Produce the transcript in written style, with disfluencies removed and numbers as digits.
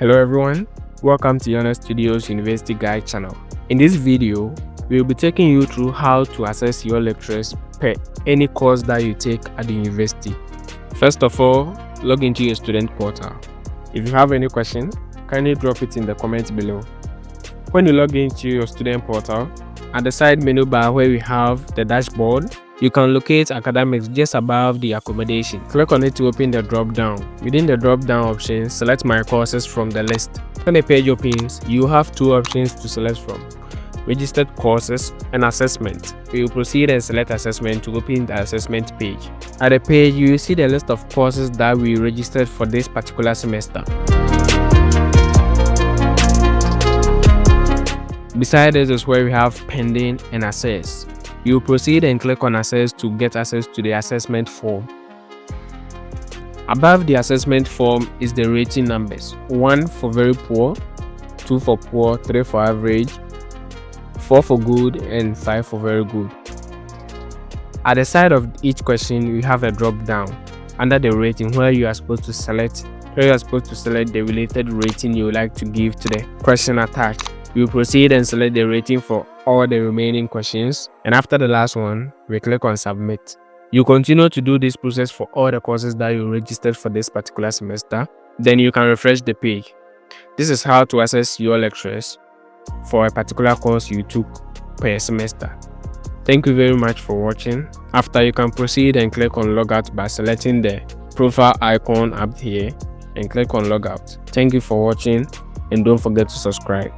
Hello everyone, welcome to Yana Studios University Guide channel. In this video, we will be taking you through how to access your lectures per any course that you take at the university. First of all, log into your student portal. If you have any question, kindly drop it in the comments below. When you log into your student portal, at the side menu bar where we have the dashboard, you can locate academics just above the accommodation. Click on it to open the drop down. Within the drop down option, select my courses from the list. When the page opens, you have two options to select from: registered courses and assessment. We will proceed and select assessment to open the assessment page. At the page, you will see the list of courses that we registered for this particular semester. Beside this is where we have pending and access. You proceed and click on access to get access to the assessment form. Above the assessment form is the rating numbers: 1 for very poor, 2 for poor, 3 for average, 4 for good, and 5 for very good. At the side of each question, you have a drop down under the rating where you are supposed to select the related rating you would like to give to the question attached. You proceed and select the rating for all the remaining questions, and after the last one, we click on submit. You continue to do this process for all the courses that you registered for this particular semester. Then you can refresh the page. This is how to access your lectures for a particular course you took per semester. Thank you very much for watching. After, you can proceed and click on logout by selecting the profile icon up here and click on logout. Thank you for watching, and don't forget to subscribe.